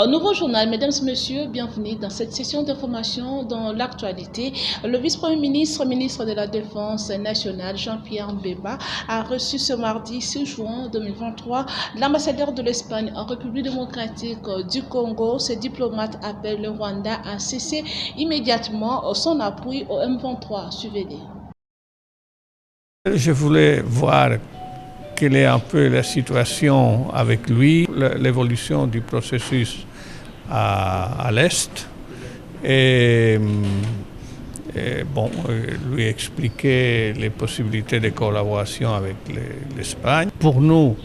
Nouveau journal, mesdames et messieurs, bienvenue dans cette session d'information dans l'actualité. Le vice-premier ministre, ministre de la Défense nationale, Jean-Pierre Mbemba, a reçu ce mardi 6 juin 2023 l'ambassadeur de l'Espagne en République démocratique du Congo. Ce diplomate appelle le Rwanda à cesser immédiatement son appui au M23. Suivez-les. Je voulais voir quelle est un peu la situation avec lui, l'évolution du processus à l'Est, et lui expliquer les possibilités de collaboration avec l'Espagne. Pour nous,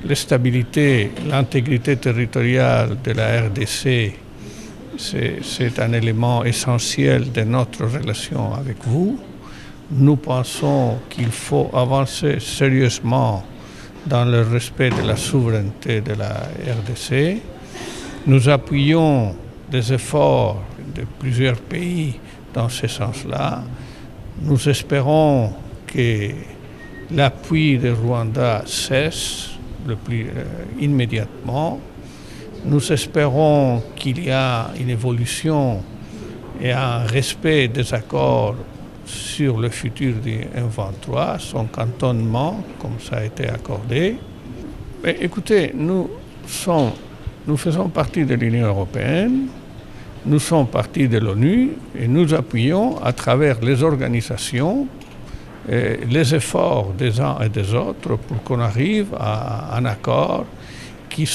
la stabilité, l'intégrité territoriale de la RDC, c'est un élément essentiel de notre relation avec vous. Nous pensons qu'il faut avancer sérieusement dans le respect de la souveraineté de la RDC. Nous appuyons des efforts de plusieurs pays dans ce sens-là. Nous espérons que l'appui du Rwanda cesse le plus immédiatement. Nous espérons qu'il y a une évolution et un respect des accords sur le futur du M23, son cantonnement, comme ça a été accordé. Mais écoutez, nous faisons partie de l'Union européenne, nous sommes partie de l'ONU et nous appuyons à travers les organisations les efforts des uns et des autres pour qu'on arrive à un accord qui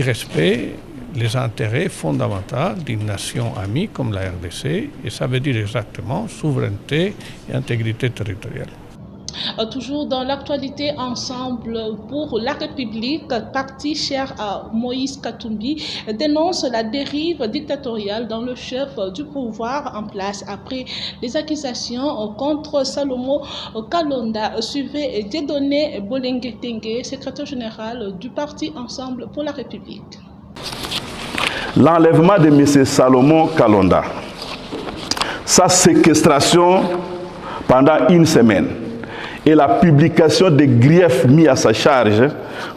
respecte les intérêts fondamentaux d'une nation amie comme la RDC, et ça veut dire exactement souveraineté et intégrité territoriale. Toujours dans l'actualité, Ensemble pour la République, parti cher à Moïse Katumbi, dénonce la dérive dictatoriale dans le chef du pouvoir en place après les accusations contre Salomo Kalonda. Suivez Dieudonné Bolengue-Tengue, secrétaire général du parti Ensemble pour la République. L'enlèvement de M. Salomon Kalonda, sa séquestration pendant une semaine et la publication des griefs mis à sa charge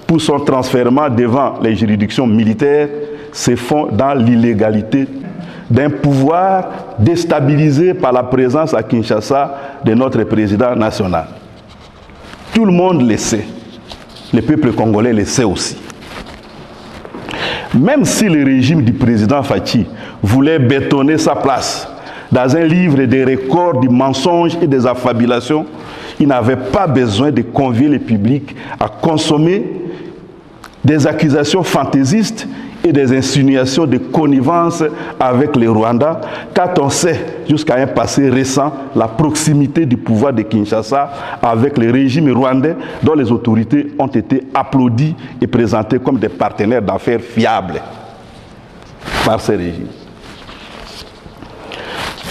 pour son transfèrement devant les juridictions militaires se font dans l'illégalité d'un pouvoir déstabilisé par la présence à Kinshasa de notre président national. Tout le monde le sait, le peuple congolais le sait aussi. Même si le régime du président Fachi voulait bétonner sa place dans un livre des records du mensonge et des affabulations, il n'avait pas besoin de convier le public à consommer des accusations fantaisistes et des insinuations de connivence avec les Rwandais, quand on sait jusqu'à un passé récent la proximité du pouvoir de Kinshasa avec le régime rwandais dont les autorités ont été applaudies et présentées comme des partenaires d'affaires fiables par ces régimes.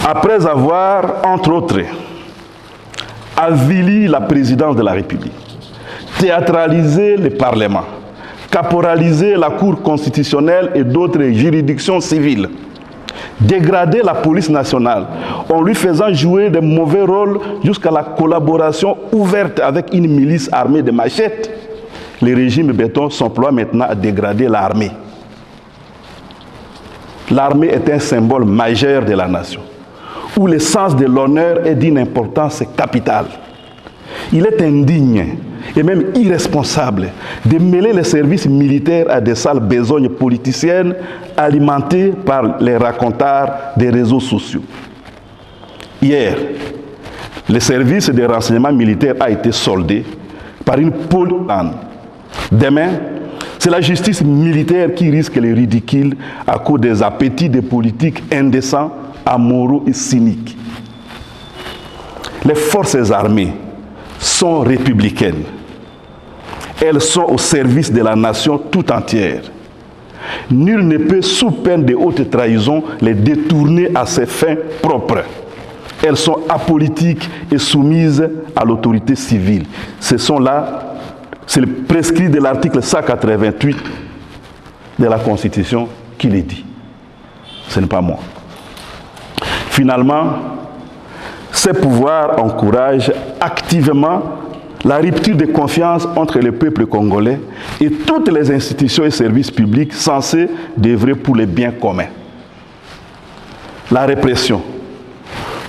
Après avoir, entre autres, avili la présidence de la République, théâtralisé le Parlement, caporaliser la Cour constitutionnelle et d'autres juridictions civiles, dégrader la police nationale en lui faisant jouer de mauvais rôles jusqu'à la collaboration ouverte avec une milice armée de machettes, le régime béton s'emploie maintenant à dégrader l'armée. L'armée est un symbole majeur de la nation, où le sens de l'honneur est d'une importance capitale. Il est indigne et même irresponsable de mêler les services militaires à des sales besognes politiciennes alimentées par les racontars des réseaux sociaux. Hier, le service de renseignement militaire a été soldé par une polane. Demain, c'est la justice militaire qui risque le ridicule à cause des appétits des politiques indécents, amoraux et cyniques. Les forces armées sont républicaines. Elles sont au service de la nation tout entière. Nul ne peut, sous peine de haute trahison, les détourner à ses fins propres. Elles sont apolitiques et soumises à l'autorité civile. C'est le prescrit de l'article 188 de la Constitution qui le dit. Ce n'est pas moi. Finalement, ces pouvoirs encouragent activement la rupture de confiance entre le peuple congolais et toutes les institutions et services publics censés d'œuvrer pour les biens communs. La répression,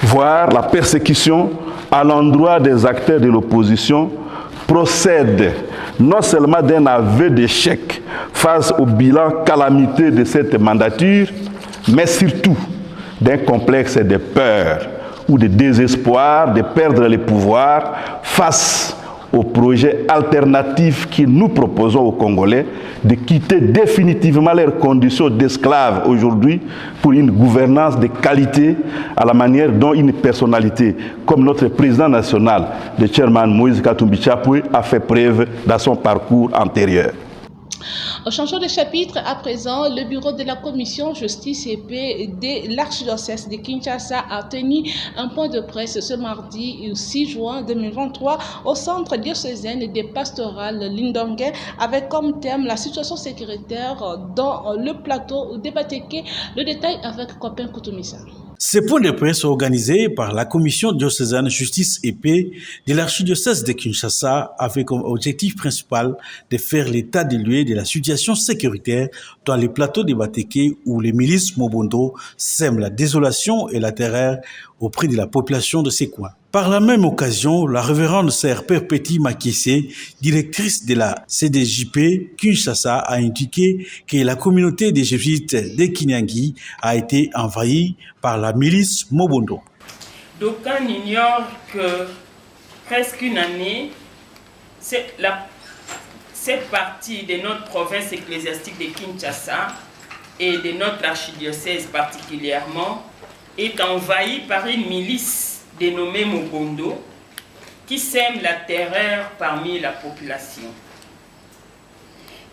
voire la persécution à l'endroit des acteurs de l'opposition procède non seulement d'un aveu d'échec face au bilan calamiteux de cette mandature, mais surtout d'un complexe de peur ou de désespoir de perdre le pouvoir face au projet alternatif que nous proposons aux Congolais de quitter définitivement leurs conditions d'esclaves aujourd'hui pour une gouvernance de qualité à la manière dont une personnalité comme notre président national, le chairman Moïse Katumbi Chapwe, a fait preuve dans son parcours antérieur. Changeons de chapitre à présent. Le bureau de la commission justice et paix de l'archidiocèse de Kinshasa a tenu un point de presse ce mardi 6 juin 2023 au centre diocésain des pastorales Lindongue avec comme thème la situation sécuritaire dans le plateau de Bateke. Le détail avec Copain Koutoumissa. Ces points de presse organisés par la commission diocésaine justice et paix de l'archidiocèse de Kinshasa avaient comme objectif principal de faire l'état des lieux de la situation sécuritaire dans les plateaux de Bateke où les milices Mobondo sèment la désolation et la terreur auprès de la population de ces coins. Par la même occasion, la révérende sœur Perpétie Makissé, directrice de la CDJP Kinshasa, a indiqué que la communauté des jésuites de Kinyangi a été envahie par la milice Mobondo. D'aucuns ignorent que presque une année, cette partie de notre province ecclésiastique de Kinshasa et de notre archidiocèse particulièrement est envahie par une milice dénommée Mobondo qui sème la terreur parmi la population.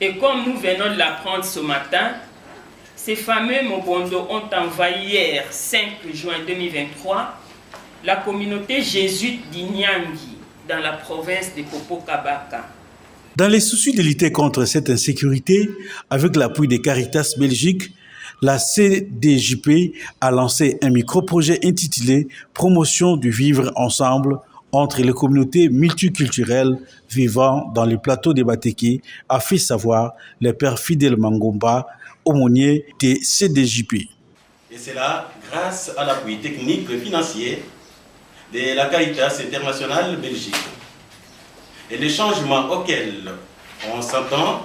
Et comme nous venons de l'apprendre ce matin, ces fameux Mobondo ont envahi hier, 5 juin 2023, la communauté jésuite d'Inyangi dans la province de Popo-Kabaka. Dans les soucis de lutter contre cette insécurité, avec l'appui des Caritas Belgique, la CDJP a lancé un micro-projet intitulé « Promotion du vivre ensemble » entre les communautés multiculturelles vivant dans les plateaux de Bateke, a fait savoir le père Fidel Mangomba, aumônier des CDJP. Et c'est là grâce à l'appui technique et financier de la Caritas internationale Belgique. Et les changements auxquels on s'entend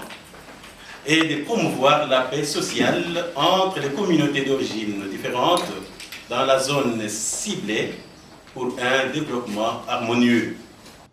est de promouvoir la paix sociale entre les communautés d'origine différentes dans la zone ciblée pour un développement harmonieux.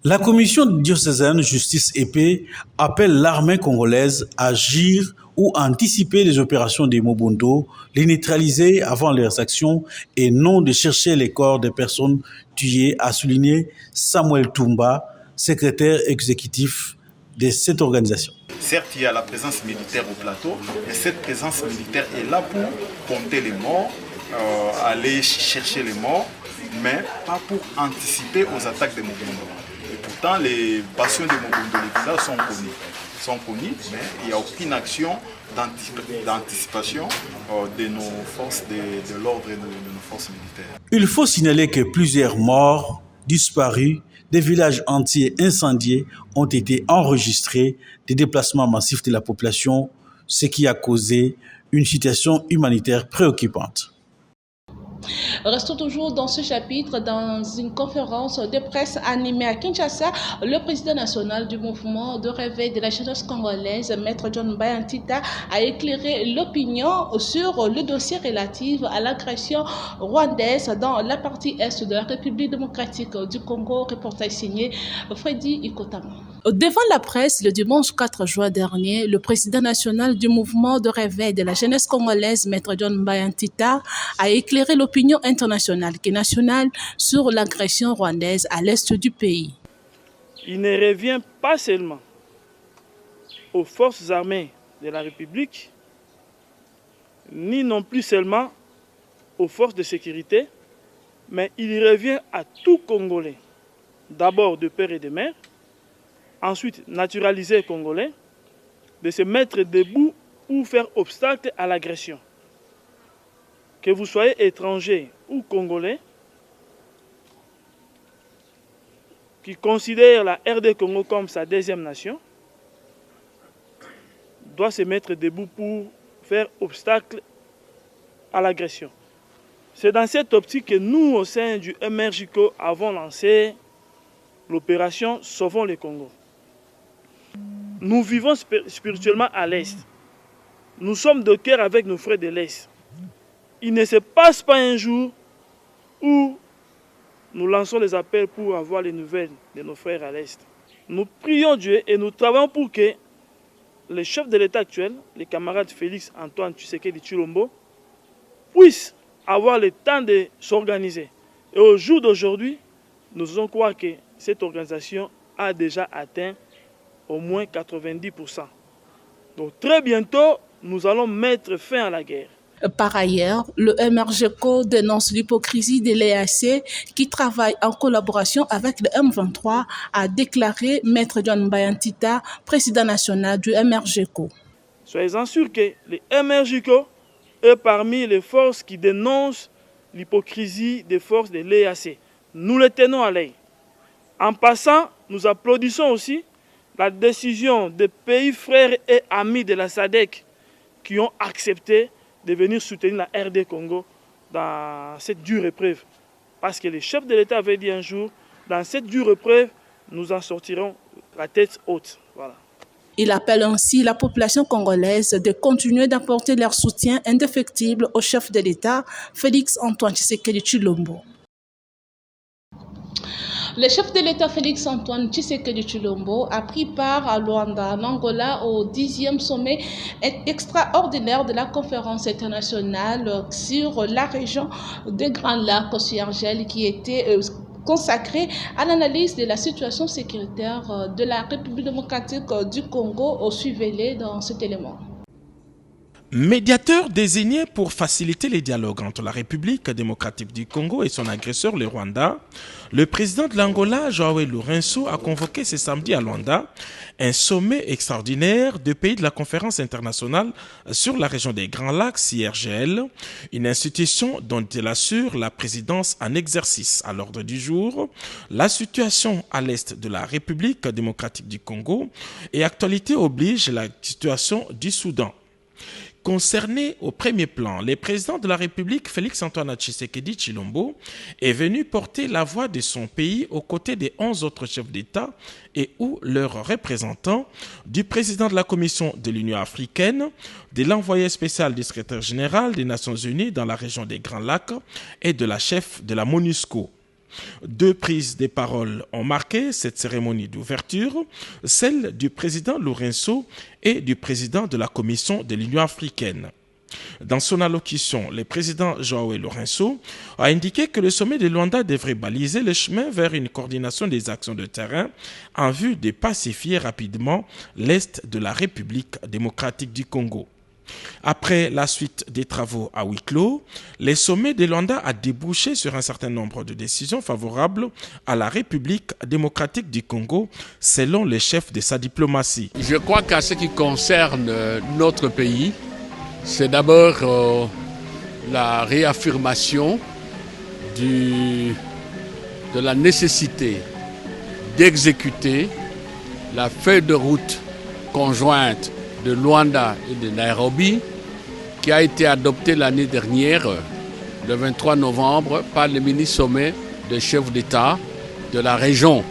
La commission diocésaine justice et paix appelle l'armée congolaise à agir ou à anticiper les opérations des Mobondo, les neutraliser avant leurs actions et non de chercher les corps des personnes tuées, a souligné Samuel Toumba, secrétaire exécutif de cette organisation. Certes, il y a la présence militaire au plateau, mais cette présence militaire est là pour compter les morts, aller chercher les morts, mais pas pour anticiper aux attaques des Mobondo. Et pourtant, les bastions des Mobondo, les villages sont connus, mais il n'y a aucune action d'anticipation de nos forces de l'ordre et de nos forces militaires. Il faut signaler que plusieurs morts, disparus, des villages entiers incendiés ont été enregistrés, des déplacements massifs de la population, ce qui a causé une situation humanitaire préoccupante. Restons toujours dans ce chapitre. Dans une conférence de presse animée à Kinshasa, le président national du mouvement de réveil de la jeunesse congolaise, Maître John Bayantita, a éclairé l'opinion sur le dossier relatif à l'agression rwandaise dans la partie est de la République démocratique du Congo. Reportage signé Freddy Ikotama. Devant la presse, le dimanche 4 juin dernier, le président national du mouvement de réveil de la jeunesse congolaise, Maître John Bayantita, a éclairé l'opinion internationale et nationale sur l'agression rwandaise à l'est du pays. Il ne revient pas seulement aux forces armées de la République, ni non plus seulement aux forces de sécurité, mais il revient à tout Congolais, d'abord de père et de mère, ensuite naturalisé congolais, de se mettre debout ou faire obstacle à l'agression. Que vous soyez étranger ou congolais, qui considère la RD Congo comme sa deuxième nation, doit se mettre debout pour faire obstacle à l'agression. C'est dans cette optique que nous, au sein du MRJCO, avons lancé l'opération Sauvons le Congo. Nous vivons spirituellement à l'Est. Nous sommes de cœur avec nos frères de l'Est. Il ne se passe pas un jour où nous lançons les appels pour avoir les nouvelles de nos frères à l'Est. Nous prions Dieu et nous travaillons pour que les chefs de l'État actuel, les camarades Félix Antoine Tshisekedi Tshilombo, puissent avoir le temps de s'organiser. Et au jour d'aujourd'hui, nous osons croire que cette organisation a déjà atteint au moins 90%. Donc très bientôt, nous allons mettre fin à la guerre. Par ailleurs, le MRJCO dénonce l'hypocrisie de l'EAC qui travaille en collaboration avec le M23, a déclaré Maître John Bayantita, président national du MRJCO. Soyez-en sûrs que le MRJCO est parmi les forces qui dénoncent l'hypocrisie des forces de l'EAC. Nous les tenons à l'œil. En passant, nous applaudissons aussi la décision des pays frères et amis de la SADC qui ont accepté de venir soutenir la RD Congo dans cette dure épreuve. Parce que les chefs de l'État avaient dit un jour, dans cette dure épreuve, nous en sortirons la tête haute. Voilà. Il appelle ainsi la population congolaise de continuer d'apporter leur soutien indéfectible au chef de l'État, Félix Antoine Tshisekedi Tshilombo. Le chef de l'État Félix Antoine Tshisekedi Tshilombo a pris part à Luanda, en Angola, au 10e sommet extraordinaire de la conférence internationale sur la région des Grands Lacs au CIRGL qui était consacré à l'analyse de la situation sécuritaire de la République démocratique du Congo. Suivez-les dans cet élément. Médiateur désigné pour faciliter les dialogues entre la République démocratique du Congo et son agresseur, le Rwanda, le président de l'Angola, João Lourenço, a convoqué ce samedi à Luanda un sommet extraordinaire de pays de la conférence internationale sur la région des Grands Lacs, CIRGL, une institution dont il assure la présidence en exercice. À l'ordre du jour, la situation à l'est de la République démocratique du Congo et actualité oblige la situation du Soudan. Concerné au premier plan, le président de la République, Félix Antoine Tshisekedi Tshilombo, est venu porter la voix de son pays aux côtés des 11 autres chefs d'État et ou leurs représentants, du président de la Commission de l'Union africaine, de l'envoyé spécial du secrétaire général des Nations Unies dans la région des Grands Lacs et de la chef de la MONUSCO. Deux prises de parole ont marqué cette cérémonie d'ouverture, celle du président Lourenço et du président de la Commission de l'Union africaine. Dans son allocution, le président João Lourenço a indiqué que le sommet de Luanda devrait baliser le chemin vers une coordination des actions de terrain en vue de pacifier rapidement l'Est de la République démocratique du Congo. Après la suite des travaux à huis clos, le sommet de Luanda a débouché sur un certain nombre de décisions favorables à la République démocratique du Congo, selon les chefs de sa diplomatie. Je crois qu'à ce qui concerne notre pays, c'est d'abord la réaffirmation de la nécessité d'exécuter la feuille de route conjointe de Luanda et de Nairobi, qui a été adoptée l'année dernière, le 23 novembre, par le mini-sommet des chefs d'État de la région,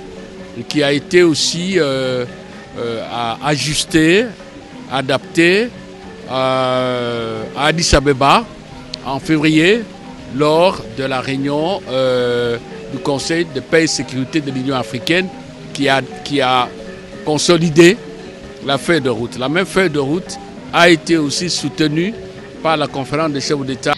et qui a été aussi ajustée, adaptée à Addis Abeba en février, lors de la réunion du Conseil de paix et sécurité de l'Union africaine, qui a consolidé la feuille de route. La même feuille de route a été aussi soutenue par la conférence des chefs d'État.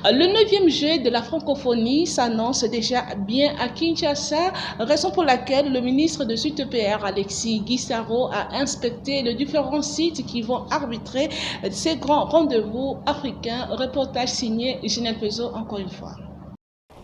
Le 9e jeu de la francophonie s'annonce déjà bien à Kinshasa, raison pour laquelle le ministre de l'UTPR, Alexis Guissaro, a inspecté les différents sites qui vont arbitrer ces grands rendez-vous africains. Reportage signé Ginelle Pezo, encore une fois.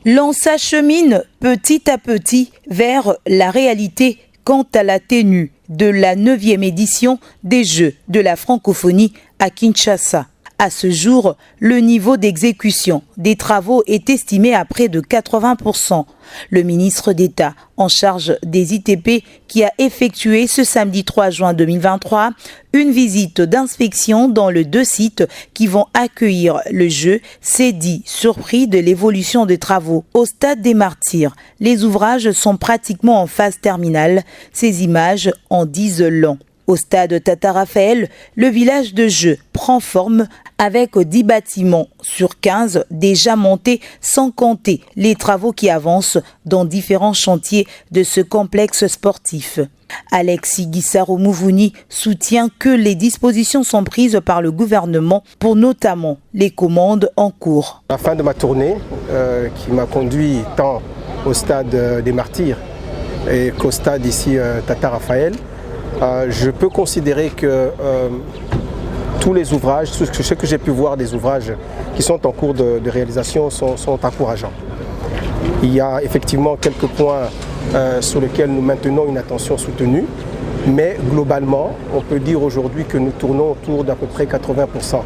L'on s'achemine petit à petit vers la réalité quant à la tenue de la 9e édition des Jeux de la francophonie à Kinshasa. À ce jour, le niveau d'exécution des travaux est estimé à près de 80%. Le ministre d'État en charge des ITP qui a effectué ce samedi 3 juin 2023 une visite d'inspection dans les 2 sites qui vont accueillir le jeu s'est dit surpris de l'évolution des travaux. Au stade des Martyrs, les ouvrages sont pratiquement en phase terminale. Ces images en disent long. Au stade Tata Raphaël, le village de jeu prend forme avec 10 bâtiments sur 15 déjà montés sans compter les travaux qui avancent dans différents chantiers de ce complexe sportif. Alexis Guissaro-Mouvouni soutient que les dispositions sont prises par le gouvernement pour notamment les commandes en cours. À la fin de ma tournée, qui m'a conduit tant au stade des Martyrs et qu'au stade ici Tata Raphaël, je peux considérer que tous les ouvrages, ce que j'ai pu voir des ouvrages qui sont en cours de réalisation sont encourageants. Il y a effectivement quelques points sur lesquels nous maintenons une attention soutenue, mais globalement, on peut dire aujourd'hui que nous tournons autour d'à peu près 80%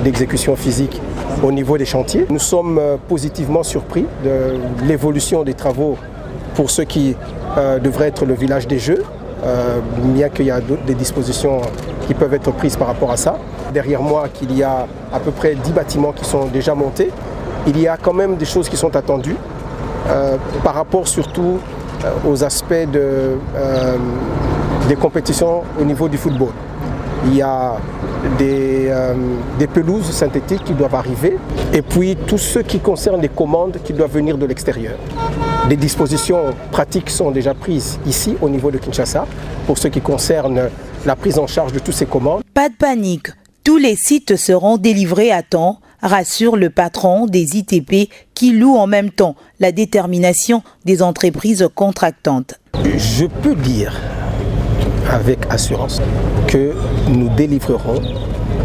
d'exécution physique au niveau des chantiers. Nous sommes positivement surpris de l'évolution des travaux pour ce qui devrait être le village des Jeux. Bien qu'il y a des dispositions qui peuvent être prises par rapport à ça. Derrière moi, qu'il y a à peu près 10 bâtiments qui sont déjà montés. Il y a quand même des choses qui sont attendues par rapport surtout aux aspects des compétitions au niveau du football. Il y a des pelouses synthétiques qui doivent arriver et puis tout ce qui concerne les commandes qui doivent venir de l'extérieur. Des dispositions pratiques sont déjà prises ici au niveau de Kinshasa pour ce qui concerne la prise en charge de toutes ces commandes. Pas de panique, tous les sites seront délivrés à temps, rassure le patron des ITP qui loue en même temps la détermination des entreprises contractantes. Je peux dire avec assurance que nous délivrerons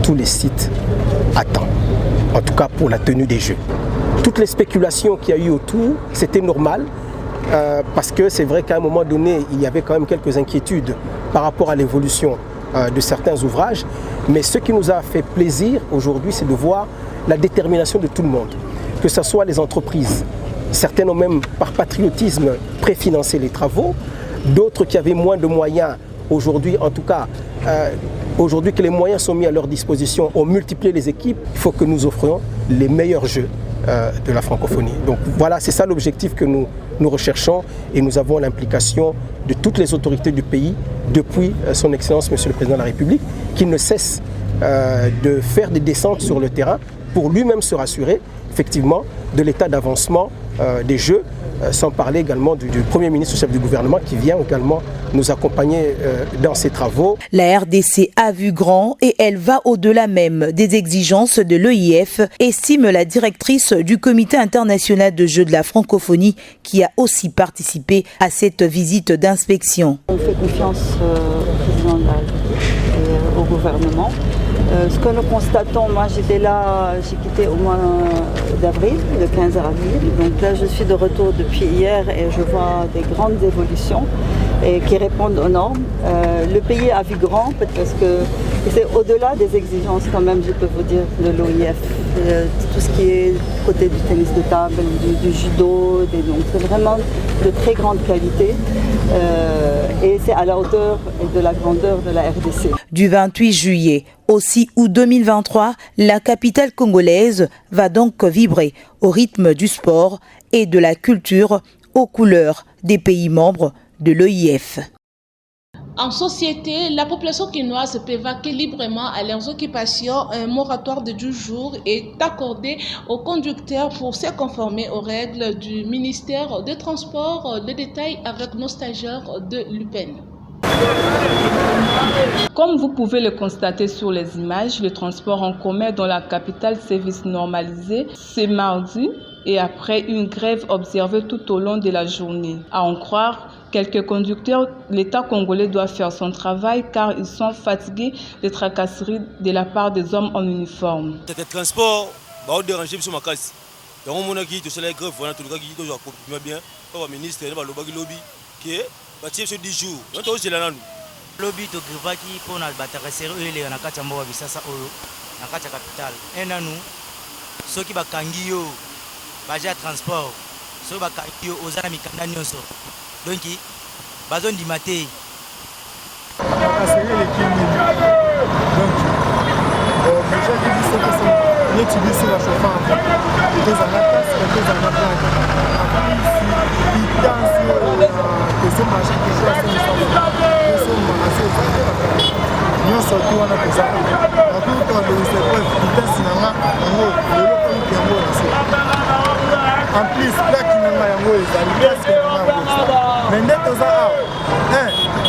tous les sites à temps, en tout cas pour la tenue des Jeux. Toutes les spéculations qu'il y a eu autour, c'était normal parce que c'est vrai qu'à un moment donné, il y avait quand même quelques inquiétudes par rapport à l'évolution de certains ouvrages. Mais ce qui nous a fait plaisir aujourd'hui, c'est de voir la détermination de tout le monde, que ce soit les entreprises. Certaines ont même par patriotisme préfinancé les travaux, d'autres qui avaient moins de moyens. Aujourd'hui, en tout cas, aujourd'hui que les moyens sont mis à leur disposition, ont multiplié les équipes, il faut que nous offrions les meilleurs jeux de la francophonie. Donc voilà, c'est ça l'objectif que nous recherchons et nous avons l'implication de toutes les autorités du pays depuis son Excellence, Monsieur le Président de la République, qui ne cesse de faire des descentes sur le terrain pour lui-même se rassurer effectivement de l'état d'avancement des Jeux, sans parler également du Premier ministre, chef du gouvernement, qui vient également nous accompagner dans ces travaux. La RDC a vu grand et elle va au-delà même des exigences de l'EIF, estime la directrice du Comité international de jeux de la francophonie qui a aussi participé à cette visite d'inspection. On fait confiance au président de la République et au gouvernement. Ce que nous constatons, moi j'étais là, j'ai quitté au mois d'avril, le 15 avril, donc là je suis de retour depuis hier et je vois des grandes évolutions et qui répondent aux normes. Le pays a vu grand parce que c'est au-delà des exigences quand même, je peux vous dire, de l'OIF. Tout ce qui est côté du tennis de table, du judo, donc c'est vraiment de très grande qualité et c'est à la hauteur et de la grandeur de la RDC. Du 28 juillet au 6 août 2023, la capitale congolaise va donc vibrer au rythme du sport et de la culture aux couleurs des pays membres de l'OIF. En société, la population quinoise peut vaquer librement à leurs occupations. Un moratoire de 12 jours est accordé aux conducteurs pour se conformer aux règles du ministère des Transports. Le détail avec nos stagiaires de l'UPEN. Comme vous pouvez le constater sur les images, le transport en commun dans la capitale service normalisé ce mardi et après une grève observée tout au long de la journée. À en croire quelques conducteurs, l'État congolais doit faire son travail car ils sont fatigués des tracasseries de la part des hommes en uniforme. Le transport va déranger sur ma casse. Donc on a dit que c'est la grève, voilà tout le monde qui doit bien. Le ministre va le lobby qui est parti sur 10 jours. Donc c'est là nous. Lobby to grivaki pour na batakasero ele na kati mboka bisasa oyo na kati ya capitale. Nanu soki bakangi yo baje ya transport, soki bakangi yo oza na mikanda nyonso. Donc bazondima te. Bakaseri lekimi. Donc déjà que biso kasa neti biso ba chauffeur. Deux ans là, deux ans là. Après ici, il danse que c'est machin que je fais ça. Nous magasin nyonso tu wana pesa. Après toi de ce point, vitesse nanga ngo lelo ko ngembo na se. En plus, plaque nanga yango ezali presque nanga. Mais ndeto za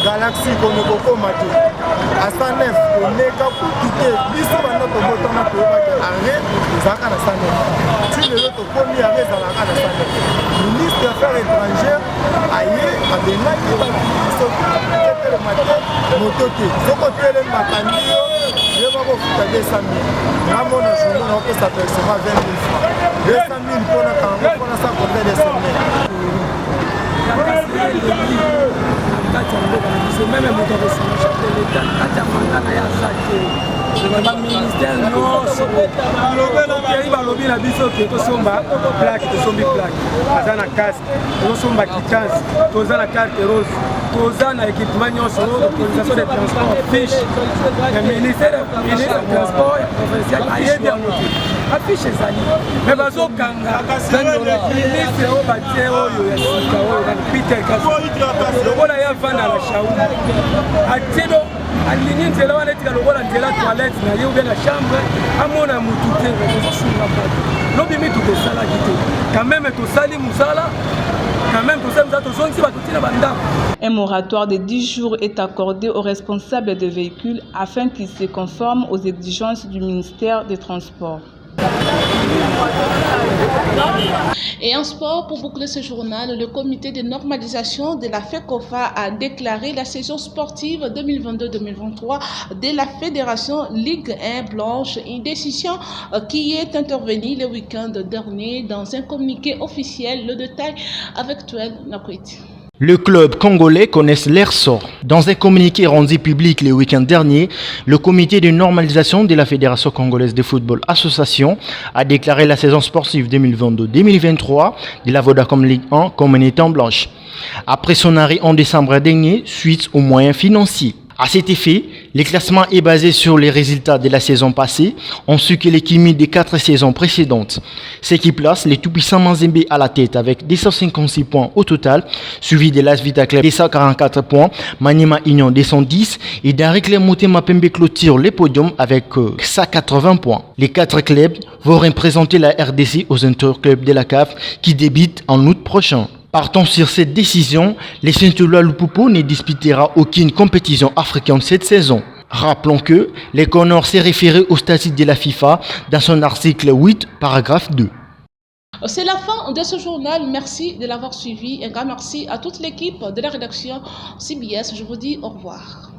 Galaxy Konoko Mato à 109 on est qu'à quitter biso bana to botana to ba ke arrêt zaka na 109 tu le to komi arrêt za la na 109 ministre des affaires étrangères aye a benaki ba biso le matin motote soko tele makandi yo le ba ko futa 200 000 na mona journée na ko sa percevoir 20 000 francs 200 000 pour na kango pour na sa compter 200 000 même moto responsable de l'État, le ministère nyonso balobi na biso ke tosomba plaque tosombi plaque aza na casque tosomba quittance toza na carte rose toza na équipement nyonso autorisation de transport fiche le ministère du transport provincial ayebi yango te affiche ezali mais bazokanga ministre oyo batie oyo ya sika oyo Peter Kasi lokola ye avanda na shauri atino alingi nzela wana etika lokola nzela toilette na ye oubien na chambre amona mutu te tozosunga bato lobimi tokosalaki te quand même tosali mosala quand même tosali mosala tozongisi bato ntina bandako. Un moratoire de 10 jours est accordé aux responsables des véhicules afin qu'ils se conforment aux exigences du ministère des Transports. Et en sport, pour boucler ce journal, le comité de normalisation de la FECOFA a déclaré la saison sportive 2022-2023 de la Fédération Ligue 1 Blanche, une décision qui est intervenue le week-end dernier dans un communiqué officiel. Le détail avec Tuel Nakwiti. Le club congolais connaît leur sort. Dans un communiqué rendu public le week-end dernier, le comité de normalisation de la Fédération congolaise de football association a déclaré la saison sportive 2022-2023 de la Vodacom Ligue 1 comme une étant blanche. Après son arrêt en décembre dernier, suite aux moyens financiers. À cet effet, le classement est basé sur les résultats de la saison passée, ainsi que les cumuls des 4 saisons précédentes. Ce qui place les tout-puissants Mazembe à la tête avec 256 points au total, suivi de l'AS Vita Club 244 points, Maniema Union 210 et Darik Motema Pembe clôture les podiums avec 180 points. Les 4 clubs vont représenter la RDC aux interclubs de la CAF qui débutent en août prochain. Partant sur cette décision, les Saint-Éloi Lupopo ne disputera aucune compétition africaine cette saison. Rappelons que les Connors s'est référé au statut de la FIFA dans son article 8, paragraphe 2. C'est la fin de ce journal. Merci de l'avoir suivi. Un grand merci à toute l'équipe de la rédaction CBS. Je vous dis au revoir.